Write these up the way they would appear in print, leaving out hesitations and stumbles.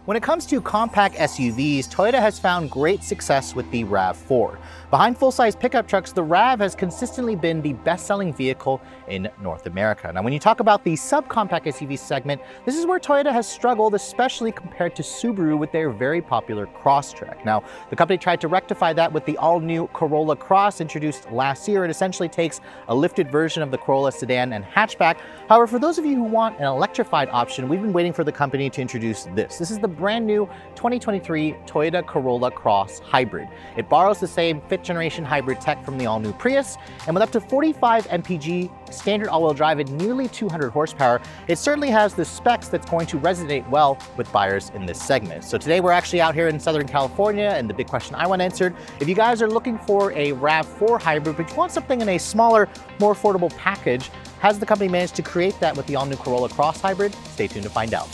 When it comes to compact SUVs, Toyota has found great success with the RAV4. Behind full-size pickup trucks, the RAV has consistently been the best-selling vehicle in North America. Now, when you talk about the subcompact SUV segment, this is where Toyota has struggled, especially compared to Subaru with their very popular Crosstrek. Now, the company tried to rectify that with the all-new Corolla Cross introduced last year. It essentially takes a lifted version of the Corolla sedan and hatchback. However, for those of you who want an electrified option, we've been waiting for the company to introduce this. This is the brand new 2023 Toyota Corolla Cross Hybrid. It borrows the same fifth-generation hybrid tech from the all-new Prius, and with up to 45 mpg, standard all-wheel drive and nearly 200 horsepower, it certainly has the specs that's going to resonate well with buyers in this segment. So today we're actually out here in Southern California, and the big question I want answered, if you guys are looking for a RAV4 hybrid, but you want something in a smaller, more affordable package, has the company managed to create that with the all-new Corolla Cross Hybrid? Stay tuned to find out.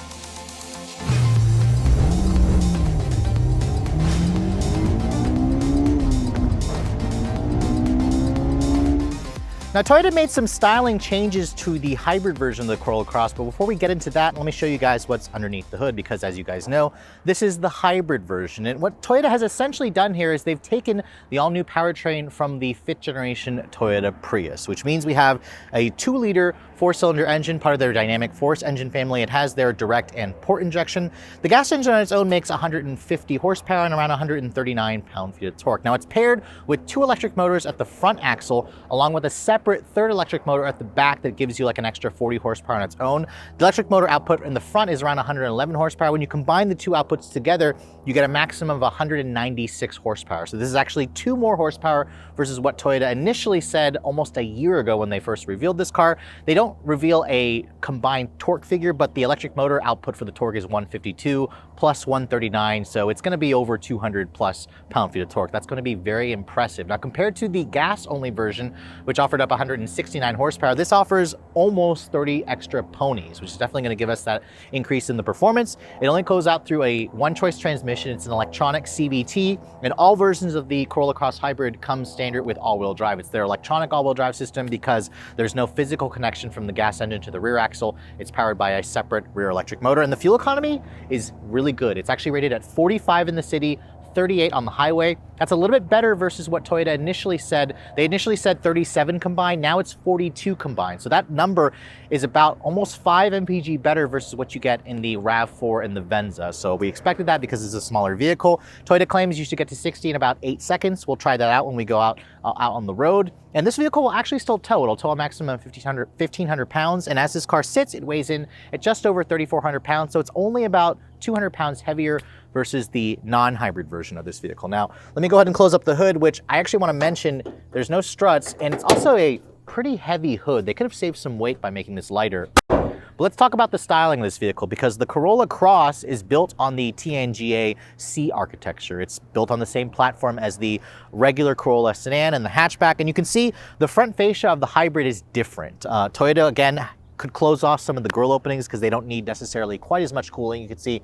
Now, Toyota made some styling changes to the hybrid version of the Corolla Cross, but before we get into that, let me show you guys what's underneath the hood, because as you guys know, this is the hybrid version. And what Toyota has essentially done here is they've taken the all-new powertrain from the fifth-generation Toyota Prius, which means we have a 2-liter 4-cylinder engine, part of their dynamic force engine family. It has their direct and port injection. The gas engine on its own makes 150 horsepower and around 139 pound-feet of torque. Now, it's paired with 2 electric motors at the front axle, along with a separate third electric motor at the back that gives you like an extra 40 horsepower on its own. The electric motor output in the front is around 111 horsepower. When you combine the 2 outputs together, you get a maximum of 196 horsepower. So this is actually 2 more horsepower versus what Toyota initially said almost a year ago when they first revealed this car. They don't reveal a combined torque figure, but the electric motor output for the torque is 152 plus 139, so it's going to be over 200 plus pound-feet of torque. That's going to be very impressive. Now, compared to the gas-only version, which offered up 169 horsepower, this offers almost 30 extra ponies, which is definitely going to give us that increase in the performance. It only goes out through a one-choice transmission. It's an electronic CVT, and all versions of the Corolla Cross Hybrid come standard with all-wheel drive. It's their electronic all-wheel drive system because there's no physical connection from the gas engine to the rear axle. It's powered by a separate rear electric motor, and the fuel economy is really good. It's actually rated at 45 in the city, 38 on the highway. That's a little bit better versus what Toyota initially said. They initially said 37 combined, now it's 42 combined. So that number is about almost 5 mpg better versus what you get in the RAV4 and the Venza. So we expected that because it's a smaller vehicle. Toyota claims you should get to 60 in about 8 seconds. We'll try that out when we go out on the road. And this vehicle will actually still tow. It'll tow a maximum of 1,500 pounds. And as this car sits, it weighs in at just over 3,400 pounds. So it's only about 200 pounds heavier versus the non-hybrid version of this vehicle. Now, let me go ahead and close up the hood, which I actually want to mention, there's no struts, and it's also a pretty heavy hood. They could have saved some weight by making this lighter. But let's talk about the styling of this vehicle, because the Corolla Cross is built on the TNGA C architecture. It's built on the same platform as the regular Corolla sedan and the hatchback, and you can see the front fascia of the hybrid is different. Toyota, again, could close off some of the grille openings because they don't need necessarily quite as much cooling. You can see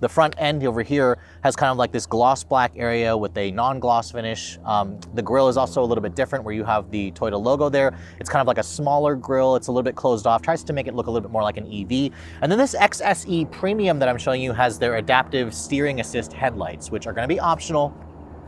the front end over here has kind of like this gloss black area with a non-gloss finish. The grille is also a little bit different where you have the Toyota logo there. It's kind of like a smaller grille. It's a little bit closed off, tries to make it look a little bit more like an EV. And then this XSE Premium that I'm showing you has their adaptive steering assist headlights, which are going to be optional.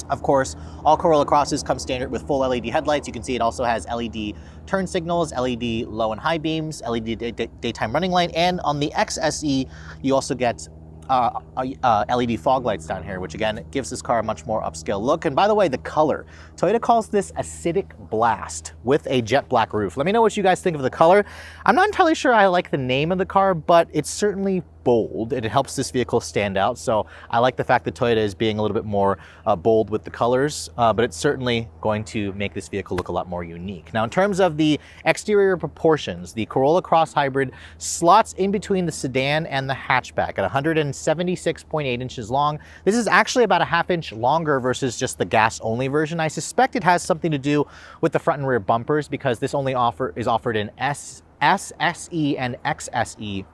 Of course, all Corolla Crosses come standard with full LED headlights. You can see it also has LED turn signals, LED low and high beams, LED daytime running light, and on the XSE, you also get LED fog lights down here, which again gives this car a much more upscale look. And by the way, the color, Toyota calls this Acidic Blast with a jet black roof. Let me know what you guys think of the color. I'm not entirely sure I like the name of the car, but it's certainly bold and it helps this vehicle stand out. So I like the fact that Toyota is being a little bit more bold with the colors, but it's certainly going to make this vehicle look a lot more unique. Now, in terms of the exterior proportions, the Corolla Cross Hybrid slots in between the sedan and the hatchback at 176.8 inches long. This is actually about a ½ inch longer versus just the gas-only version. I suspect it has something to do with the front and rear bumpers because this only is offered in SSE and XSE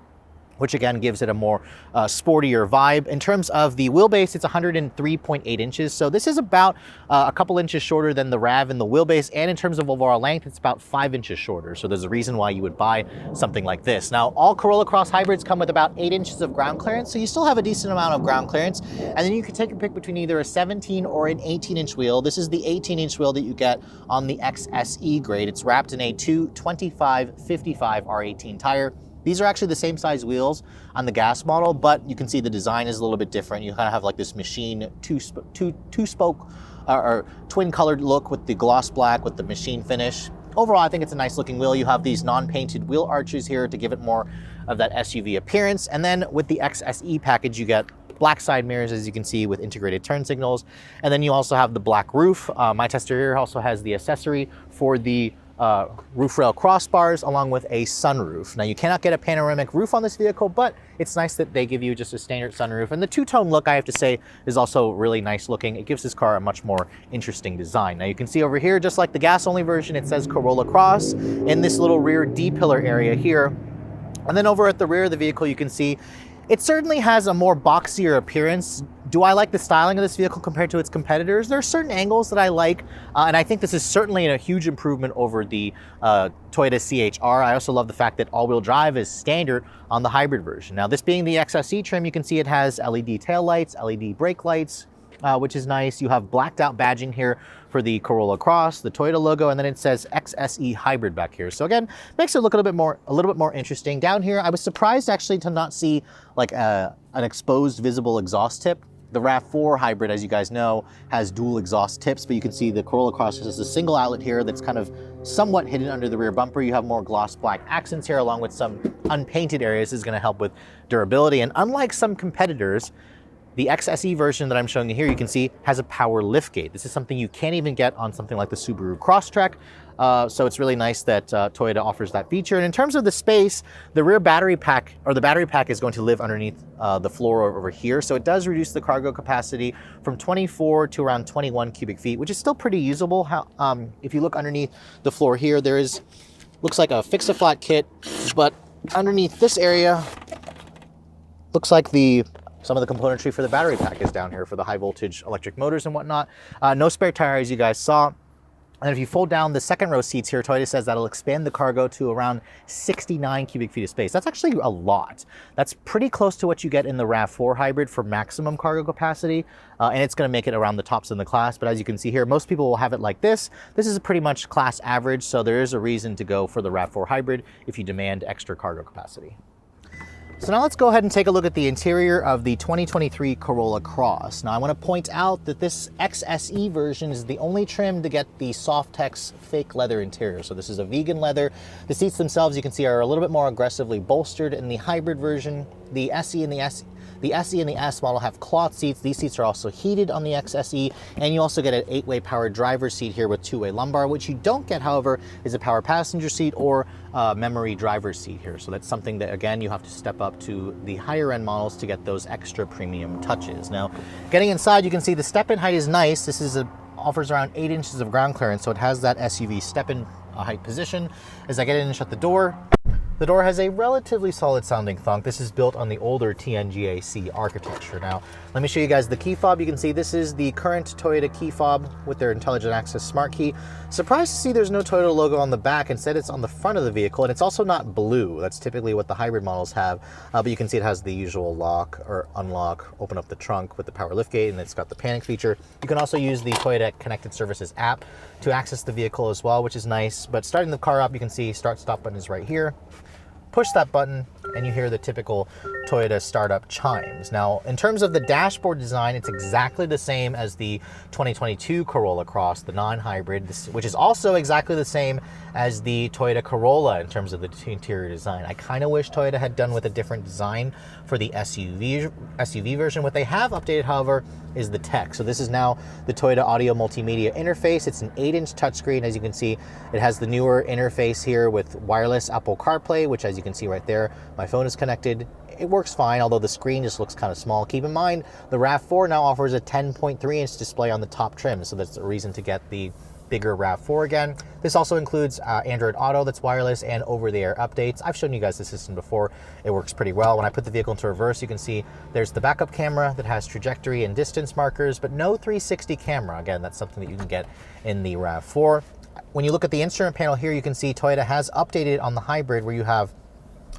which again gives it a more sportier vibe. In terms of the wheelbase, it's 103.8 inches. So this is about a couple inches shorter than the RAV in the wheelbase. And in terms of overall length, it's about 5 inches shorter. So there's a reason why you would buy something like this. Now, all Corolla Cross hybrids come with about 8 inches of ground clearance. So you still have a decent amount of ground clearance. And then you can take a pick between either a 17 or an 18-inch wheel. This is the 18-inch wheel that you get on the XSE grade. It's wrapped in a 225/55 R18 tire. These are actually the same size wheels on the gas model, but you can see the design is a little bit different. You kind of have like this machine two-spoke or twin-colored look with the gloss black with the machine finish. Overall, I think it's a nice looking wheel. You have these non-painted wheel arches here to give it more of that SUV appearance. And then with the XSE package, you get black side mirrors, as you can see, with integrated turn signals. And then you also have the black roof. My tester here also has the accessory for the roof rail crossbars along with a sunroof. Now you cannot get a panoramic roof on this vehicle, but it's nice that they give you just a standard sunroof. And the two-tone look, I have to say, is also really nice looking. It gives this car a much more interesting design. Now you can see over here, just like the gas-only version, it says Corolla Cross in this little rear D-pillar area here. And then over at the rear of the vehicle, you can see it certainly has a more boxier appearance. Do I like the styling of this vehicle compared to its competitors? There are certain angles that I like, and I think this is certainly a huge improvement over the Toyota CHR. I also love the fact that all-wheel drive is standard on the hybrid version. Now, this being the XSE trim, you can see it has LED taillights, LED brake lights, which is nice. You have blacked out badging here for the Corolla Cross, the Toyota logo, and then it says XSE Hybrid back here. So again, makes it look a little bit more interesting. Down here, I was surprised actually to not see like an exposed visible exhaust tip. The RAV4 hybrid, as you guys know, has dual exhaust tips, but you can see the Corolla Cross has a single outlet here that's kind of somewhat hidden under the rear bumper. You have more gloss black accents here along with some unpainted areas. This is going to help with durability. And unlike some competitors, the XSE version that I'm showing you here, you can see, has a power liftgate. This is something you can't even get on something like the Subaru Crosstrek. So it's really nice that Toyota offers that feature. And in terms of the space, the rear battery pack, or the battery pack, is going to live underneath the floor over here. So it does reduce the cargo capacity from 24 to around 21 cubic feet, which is still pretty usable. If you look underneath the floor here, looks like a fix-a-flat kit, but underneath this area, looks like some of the componentry for the battery pack is down here for the high voltage electric motors and whatnot. No spare tire, as you guys saw. And if you fold down the second row seats here, Toyota says that'll expand the cargo to around 69 cubic feet of space. That's actually a lot. That's pretty close to what you get in the RAV4 hybrid for maximum cargo capacity. And it's going to make it around the tops in the class. But as you can see here, most people will have it like this. This is pretty much class average. So there is a reason to go for the RAV4 hybrid if you demand extra cargo capacity. So now let's go ahead and take a look at the interior of the 2023 Corolla Cross. Now I want to point out that this XSE version is the only trim to get the Softex fake leather interior. So this is a vegan leather. The seats themselves, you can see, are a little bit more aggressively bolstered in the hybrid version. The SE and the S model have cloth seats. These seats are also heated on the XSE, and you also get an 8-way power driver's seat here with 2-way lumbar. What you don't get, however, is a power passenger seat or memory driver's seat here. So that's something that, again, you have to step up to the higher end models to get those extra premium touches. Now, getting inside, you can see the step-in height is nice. This offers around 8 inches of ground clearance, so it has that SUV step-in height position. As I get in and shut the door has a relatively solid sounding thunk. This is built on the older TNGA-C architecture. Now, let me show you guys the key fob. You can see this is the current Toyota key fob with their Intelligent Access Smart Key. Surprised to see there's no Toyota logo on the back. Instead, it's on the front of the vehicle, and it's also not blue. That's typically what the hybrid models have, but you can see it has the usual lock or unlock, open up the trunk with the power liftgate, and it's got the panic feature. You can also use the Toyota Connected Services app to access the vehicle as well, which is nice. But starting the car up, you can see start-stop button is right here. Push that button and you hear the typical Toyota startup chimes. Now, in terms of the dashboard design, it's exactly the same as the 2022 Corolla Cross, the non-hybrid, which is also exactly the same as the Toyota Corolla in terms of the interior design. I kind of wish Toyota had done with a different design for the SUV version. What they have updated, however, is the tech. So this is now the Toyota Audio Multimedia interface. It's an 8-inch touchscreen. As you can see, it has the newer interface here with wireless Apple CarPlay, which, as you can see right there, my phone is connected. It works fine, although the screen just looks kind of small. Keep in mind, the RAV4 now offers a 10.3-inch display on the top trim, so that's a reason to get the bigger RAV4 again. This also includes Android Auto that's wireless and over-the-air updates. I've shown you guys the system before. It works pretty well. When I put the vehicle into reverse, you can see there's the backup camera that has trajectory and distance markers, but no 360 camera. Again, that's something that you can get in the RAV4. When you look at the instrument panel here, you can see Toyota has updated on the hybrid where you have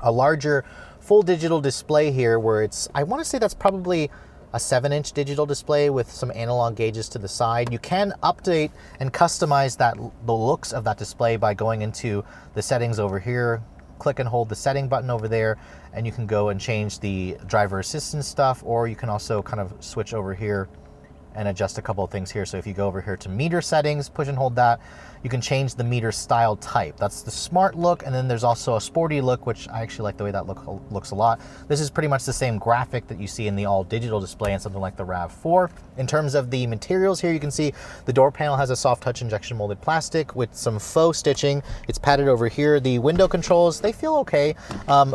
a larger full digital display here where it's, I want to say that's probably a 7-inch digital display with some analog gauges to the side. You can update and customize the looks of that display by going into the settings over here, click and hold the setting button over there, and you can go and change the driver assistance stuff, or you can also kind of switch over here and adjust a couple of things here. So if you go over here to meter settings, push and hold that, you can change the meter style type. That's the smart look, and then there's also a sporty look, which I actually like the way that looks a lot. This is pretty much the same graphic that you see in the all digital display in something like the RAV4. In terms of the materials here, you can see the door panel has a soft touch injection molded plastic with some faux stitching. It's padded over here. The window controls, they feel okay.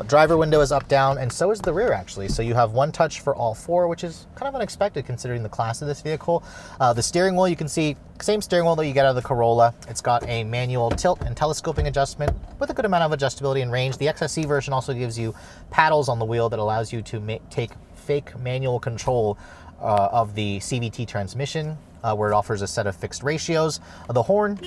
Driver window is up, down, and so is the rear actually. So you have one touch for all four, which is kind of unexpected considering the class of this vehicle. The steering wheel, you can see same steering wheel that you get out of the Corolla. It's got a manual tilt and telescoping adjustment with a good amount of adjustability and range. The XSE version also gives you paddles on the wheel that allows you to take fake manual control of the CVT transmission, where it offers a set of fixed ratios. The horn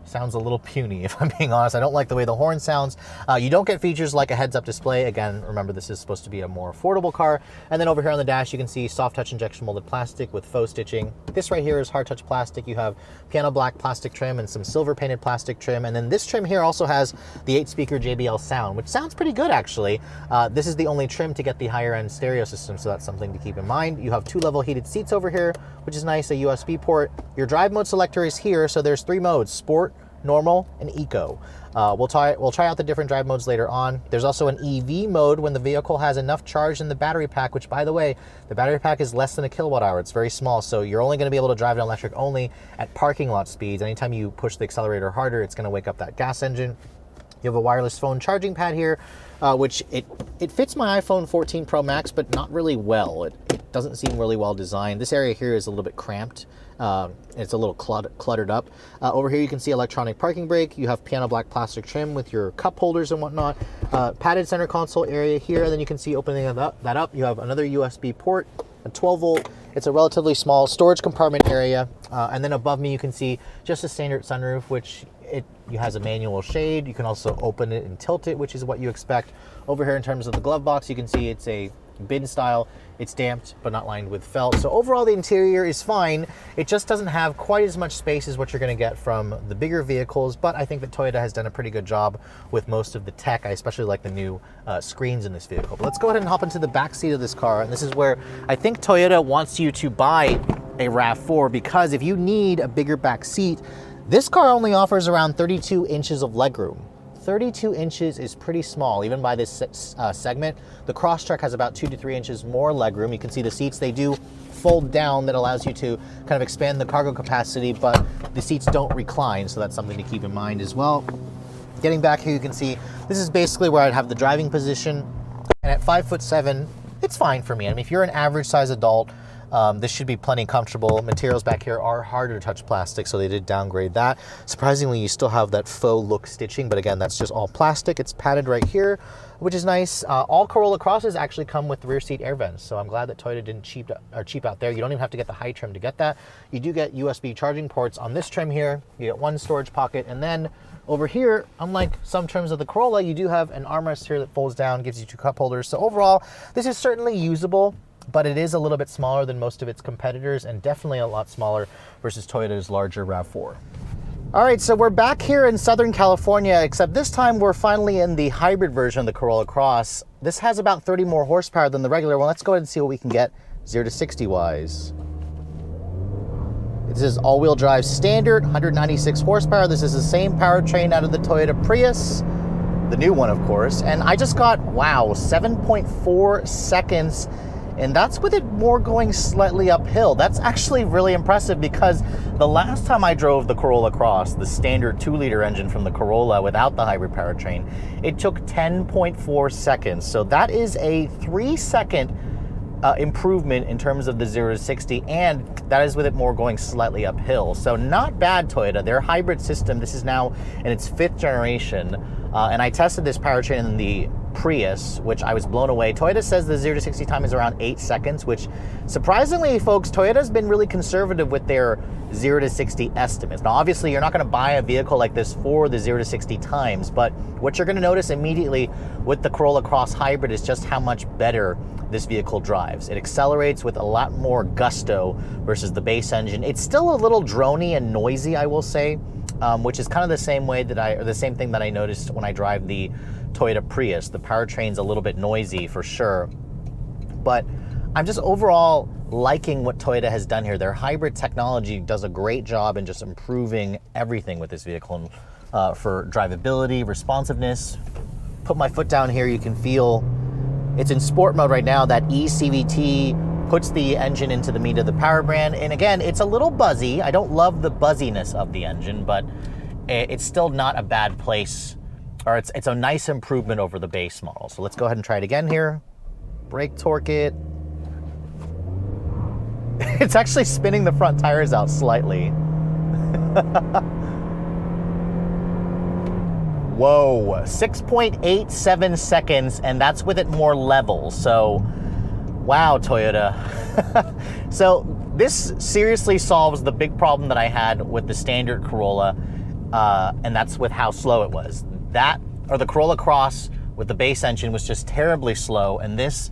sounds a little puny, if I'm being honest. I don't like the way the horn sounds. You don't get features like a heads-up display. Again, remember, this is supposed to be a more affordable car. And then over here on the dash, you can see soft touch injection molded plastic with faux stitching. This right here is hard touch plastic. You have piano black plastic trim and some silver painted plastic trim. And then this trim here also has the 8-speaker JBL sound, which sounds pretty good actually. This is the only trim to get the higher end stereo system, so that's something to keep in mind. You have 2 level heated seats over here, which is nice, a USB port. Your drive mode selector is here, so there's 3 modes: Sport, Normal, and Eco. We'll try out the different drive modes later on. There's also an EV mode when the vehicle has enough charge in the battery pack, which, by the way, the battery pack is less than a kilowatt hour. It's very small, so you're only going to be able to drive it electric only at parking lot speeds. Anytime you push the accelerator harder, it's going to wake up that gas engine. You have a wireless phone charging pad here, which it fits my iPhone 14 Pro Max, but not really well. It doesn't seem really well designed. This area here is a little bit cramped. It's a little cluttered up. Over here you can see electronic parking brake. You have piano black plastic trim with your cup holders and whatnot. Padded center console area here, and then you can see opening that up, you have another USB port, a 12 volt. It's a relatively small storage compartment area. And then above me you can see just a standard sunroof, which it has a manual shade. You can also open it and tilt it, which is what you expect. Over here in terms of the glove box, you can see it's a bin style. It's damped but not lined with felt. So overall the interior is fine. It just doesn't have quite as much space as what you're going to get from the bigger vehicles, but I think that Toyota has done a pretty good job with most of the tech. I especially like the new screens in this vehicle. But let's go ahead and hop into the back seat of this car, and this is where I think Toyota wants you to buy a RAV4, because if you need a bigger back seat, this car only offers around 32 inches of legroom. 32 inches is pretty small, even by this segment. The Crosstrek has about 2 to 3 inches more legroom. You can see the seats, they do fold down. That allows you to kind of expand the cargo capacity, but the seats don't recline, so that's something to keep in mind as well. Getting back here, you can see this is basically where I'd have the driving position, and at 5'7", it's fine for me. I mean, if you're an average size adult, this should be plenty comfortable. Materials back here are harder to touch plastic, so they did downgrade that. Surprisingly, you still have that faux look stitching, but again, that's just all plastic. It's padded right here, which is nice. All Corolla Crosses actually come with rear seat air vents, so I'm glad that Toyota didn't cheap out there. You don't even have to get the high trim to get that. You do get USB charging ports on this trim here. You get one storage pocket, and then over here, unlike some trims of the Corolla, you do have an armrest here that folds down, gives you 2 cup holders. So overall, this is certainly usable, but it is a little bit smaller than most of its competitors, and definitely a lot smaller versus Toyota's larger RAV4. All right, so we're back here in Southern California, except this time we're finally in the hybrid version of the Corolla Cross. This has about 30 more horsepower than the regular one. Let's go ahead and see what we can get 0 to 60 wise. This is all-wheel drive standard, 196 horsepower. This is the same powertrain out of the Toyota Prius, the new one, of course. And I just got, wow, 7.4 seconds. And that's with it more going slightly uphill. That's actually really impressive, because the last time I drove the Corolla Cross, the standard 2-liter engine from the Corolla without the hybrid powertrain, it took 10.4 seconds. So that is a 3-second improvement in terms of the 0 to 60, and that is with it more going slightly uphill. So not bad, Toyota. Their hybrid system, this is now in its 5th generation, and I tested this powertrain in the Prius, which I was blown away. Toyota says the 0 to 60 time is around 8 seconds, which surprisingly, folks, Toyota's been really conservative with their 0 to 60 estimates. Now, obviously, you're not going to buy a vehicle like this for the 0 to 60 times, but what you're going to notice immediately with the Corolla Cross Hybrid is just how much better this vehicle drives. It accelerates with a lot more gusto versus the base engine. It's still a little drony and noisy, I will say, which is kind of the same way that the same thing that I noticed when I drive the Toyota Prius. The powertrain's a little bit noisy for sure, but I'm just overall liking what Toyota has done here. Their hybrid technology does a great job in just improving everything with this vehicle, for drivability, responsiveness. Put my foot down here, you can feel it's in sport mode right now. That eCVT puts the engine into the meat of the power band. And again, it's a little buzzy. I don't love the buzziness of the engine, but it's still not a bad place, or it's a nice improvement over the base model. So let's go ahead and try it again here. Brake torque it. It's actually spinning the front tires out slightly. Whoa, 6.87 seconds, and that's with it more level. So, wow, Toyota. So this seriously solves the big problem that I had with the standard Corolla, and that's with how slow it was. That, or the Corolla Cross with the base engine, was just terribly slow, and this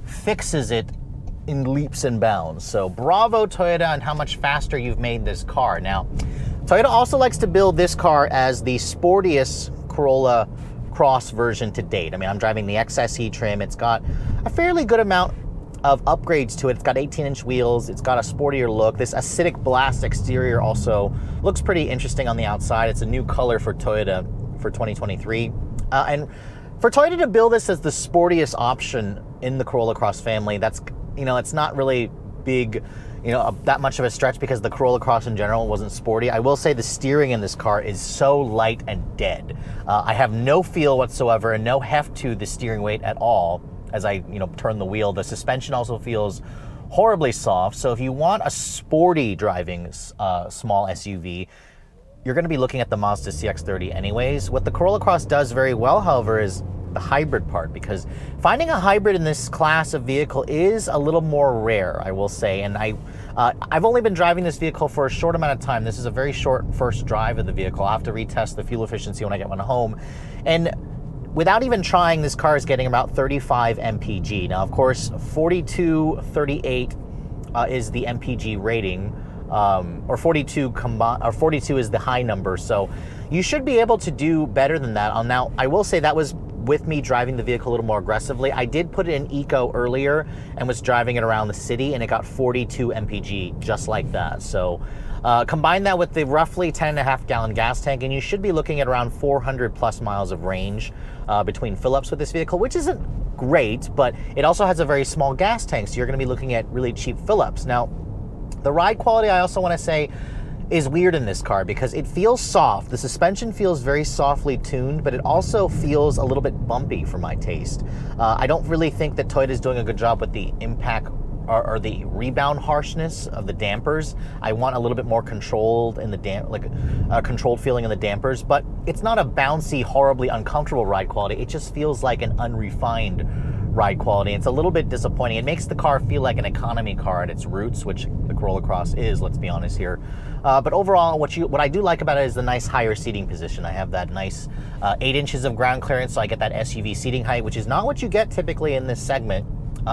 fixes it in leaps and bounds. So bravo, Toyota, on how much faster you've made this car. Now, Toyota also likes to build this car as the sportiest Corolla Cross version to date. I mean, I'm driving the XSE trim. It's got a fairly good amount of upgrades to it. It's got 18-inch wheels. It's got a sportier look. This acidic blast exterior also looks pretty interesting on the outside. It's a new color for Toyota for 2023. And for Toyota to build this as the sportiest option in the Corolla Cross family, that's, you know, it's not really big, you know, that much of a stretch, because the Corolla Cross in general wasn't sporty. I will say the steering in this car is so light and dead. I have no feel whatsoever and no heft to the steering weight at all as I, you know, turn the wheel. The suspension also feels horribly soft. So if you want a sporty driving small SUV, you're going to be looking at the Mazda CX-30 anyways. What the Corolla Cross does very well, however, is the hybrid part, because finding a hybrid in this class of vehicle is a little more rare, I will say. And I've only been driving this vehicle for a short amount of time. This is a very short first drive of the vehicle. I'll have to retest the fuel efficiency when I get one home. And without even trying, this car is getting about 35 mpg. Now, of course, 4238 is the mpg rating, or 42 is the high number. So you should be able to do better than that. Now, I will say that was with me driving the vehicle a little more aggressively. I did put it in eco earlier and was driving it around the city, and it got 42 mpg just like that. So combine that with the roughly 10.5 gallon gas tank, and you should be looking at around 400 plus miles of range between fill-ups with this vehicle, which isn't great, but it also has a very small gas tank, so you're going to be looking at really cheap fill-ups. Now, the ride quality, I also want to say, is weird in this car because it feels soft. The suspension feels very softly tuned, but it also feels a little bit bumpy for my taste. I don't really think that Toyota is doing a good job with the impact or the rebound harshness of the dampers. I want a little bit more controlled in the controlled feeling in the dampers, but it's not a bouncy, horribly uncomfortable ride quality. It just feels like an unrefined ride quality. It's a little bit disappointing. It makes the car feel like an economy car at its roots, which the Corolla Cross is, let's be honest here. But overall, what I do like about it is the nice higher seating position. I have that nice 8 inches of ground clearance, so I get that SUV seating height, which is not what you get typically in this segment.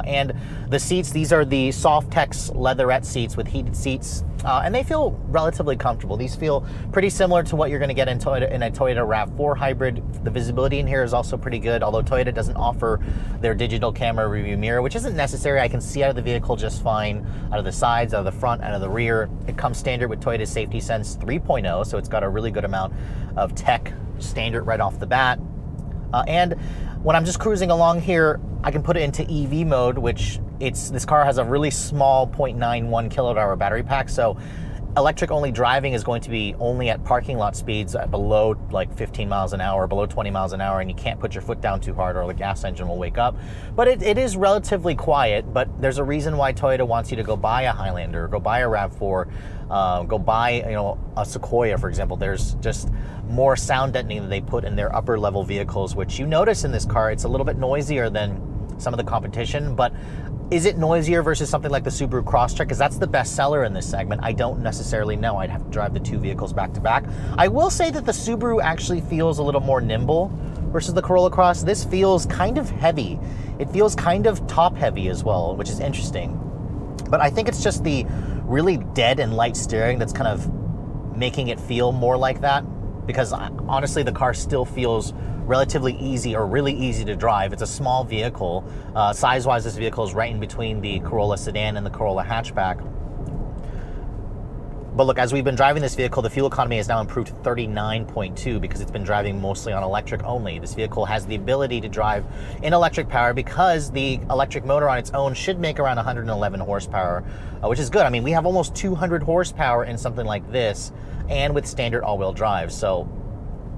And the seats, these are the Softex leatherette seats with heated seats, and they feel relatively comfortable. These feel pretty similar to what you're going to get in a Toyota RAV4 hybrid. The visibility in here is also pretty good, although Toyota doesn't offer their digital camera review mirror, which isn't necessary. I can see out of the vehicle just fine, out of the sides, out of the front, out of the rear. It comes standard with Toyota's Safety Sense 3.0, so it's got a really good amount of tech standard right off the bat. And when I'm just cruising along here, I can put it into EV mode, which this car has a really small 0.91 kilowatt hour battery pack. So electric only driving is going to be only at parking lot speeds at below like 15 miles an hour, below 20 miles an hour, and you can't put your foot down too hard or the gas engine will wake up. But it is relatively quiet, but there's a reason why Toyota wants you to go buy a Highlander, go buy a RAV4, go buy, you know, a Sequoia, for example. There's just more sound deadening that they put in their upper level vehicles, which you notice in this car, it's a little bit noisier than some of the competition, but is it noisier versus something like the Subaru Crosstrek? Because that's the best seller in this segment. I don't necessarily know. I'd have to drive the two vehicles back to back. I will say that the Subaru actually feels a little more nimble versus the Corolla Cross. This feels kind of heavy. It feels kind of top heavy as well, which is interesting. But I think it's just the really dead and light steering that's kind of making it feel more like that. Because honestly, the car still feels relatively easy or really easy to drive. It's a small vehicle. Size-wise, this vehicle is right in between the Corolla sedan and the Corolla hatchback. But look, as we've been driving this vehicle, the fuel economy has now improved to 39.2 because it's been driving mostly on electric only. This vehicle has the ability to drive in electric power because the electric motor on its own should make around 111 horsepower, which is good. I mean, we have almost 200 horsepower in something like this and with standard all-wheel drive. So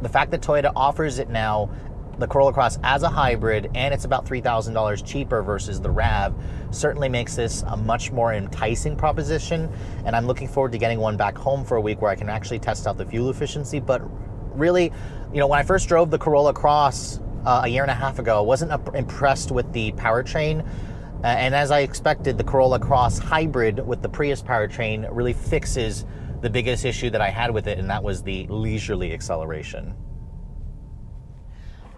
the fact that Toyota offers it now, the Corolla Cross, as a hybrid, and it's about $3,000 cheaper versus the RAV, certainly makes this a much more enticing proposition. And I'm looking forward to getting one back home for a week where I can actually test out the fuel efficiency. But really, you know, when I first drove the Corolla Cross a year and a half ago, I wasn't impressed with the powertrain. And as I expected, the Corolla Cross hybrid with the Prius powertrain really fixes the biggest issue that I had with it, and that was the leisurely acceleration.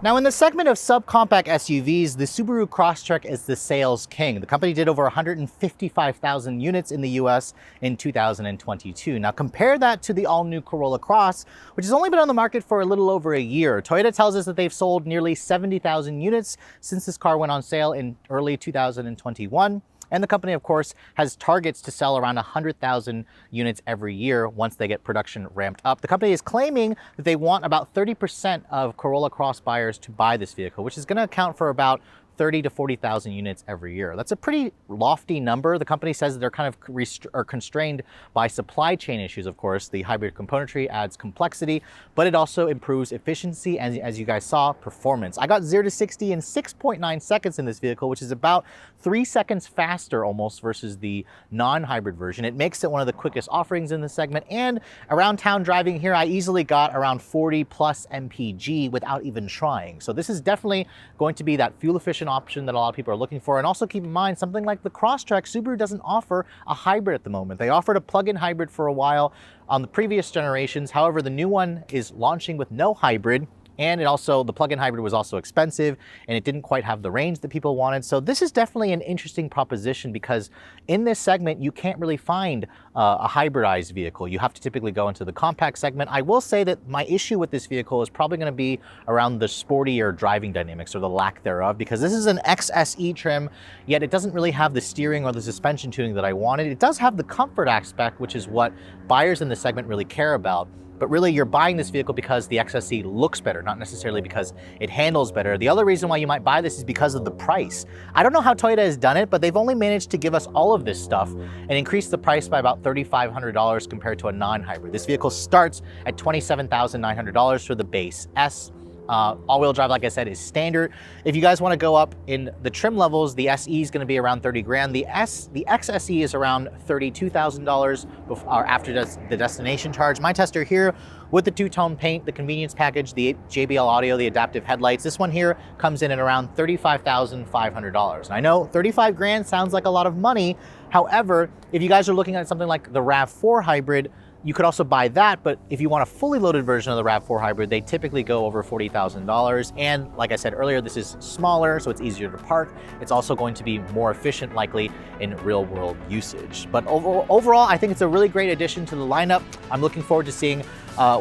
Now, in the segment of subcompact SUVs, the Subaru Crosstrek is the sales king. The company did over 155,000 units in the US in 2022. Now, compare that to the all-new Corolla Cross, which has only been on the market for a little over a year. Toyota tells us that they've sold nearly 70,000 units since this car went on sale in early 2021. And the company, of course, has targets to sell around 100,000 units every year once they get production ramped up. The company is claiming that they want about 30% of Corolla Cross buyers to buy this vehicle, which is going to account for about 30 to 40,000 units every year. That's a pretty lofty number. The company says that they're kind of constrained by supply chain issues, of course. The hybrid componentry adds complexity, but it also improves efficiency and, as you guys saw, performance. I got 0 to 60 in 6.9 seconds in this vehicle, which is about 3 seconds faster almost versus the non-hybrid version. It makes it one of the quickest offerings in the segment, and around town driving here, I easily got around 40 plus mpg without even trying. So this is definitely going to be that fuel efficient option that a lot of people are looking for. And also keep in mind, something like the Crosstrek, Subaru doesn't offer a hybrid at the moment. They offered a plug-in hybrid for a while on the previous generations. However, the new one is launching with no hybrid. And the plug-in hybrid was also expensive and it didn't quite have the range that people wanted. So this is definitely an interesting proposition because in this segment, you can't really find a hybridized vehicle. You have to typically go into the compact segment. I will say that my issue with this vehicle is probably gonna be around the sportier driving dynamics or the lack thereof, because this is an XSE trim, yet it doesn't really have the steering or the suspension tuning that I wanted. It does have the comfort aspect, which is what buyers in this segment really care about. But really, you're buying this vehicle because the XSE looks better, not necessarily because it handles better. The other reason why you might buy this is because of the price. I don't know how Toyota has done it, but they've only managed to give us all of this stuff and increase the price by about $3,500 compared to a non-hybrid. This vehicle starts at $27,900 for the base S. All-wheel drive, like I said, is standard. If you guys want to go up in the trim levels, the SE is going to be around 30 grand. The XSE is around $32,000 after the destination charge. My tester here with the two-tone paint, the convenience package, the JBL audio, the adaptive headlights. This one here comes in at around $35,500. And I know 35 grand sounds like a lot of money. However, if you guys are looking at something like the RAV4 hybrid, you could also buy that, but if you want a fully loaded version of the RAV4 hybrid, they typically go over $40,000. And like I said earlier, this is smaller, so it's easier to park. It's also going to be more efficient, likely, in real world usage. But overall, I think it's a really great addition to the lineup. I'm looking forward to seeing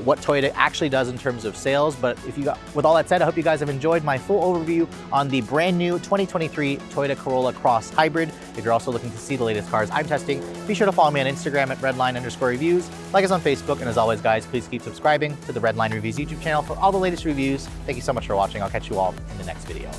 what Toyota actually does in terms of sales. But with all that said, I hope you guys have enjoyed my full overview on the brand new 2023 Toyota Corolla Cross Hybrid. If you're also looking to see the latest cars I'm testing, be sure to follow me on Instagram at redline_reviews, like us on Facebook, and as always, guys, please keep subscribing to the Redline Reviews YouTube channel for all the latest reviews. Thank you so much for watching. I'll catch you all in the next video.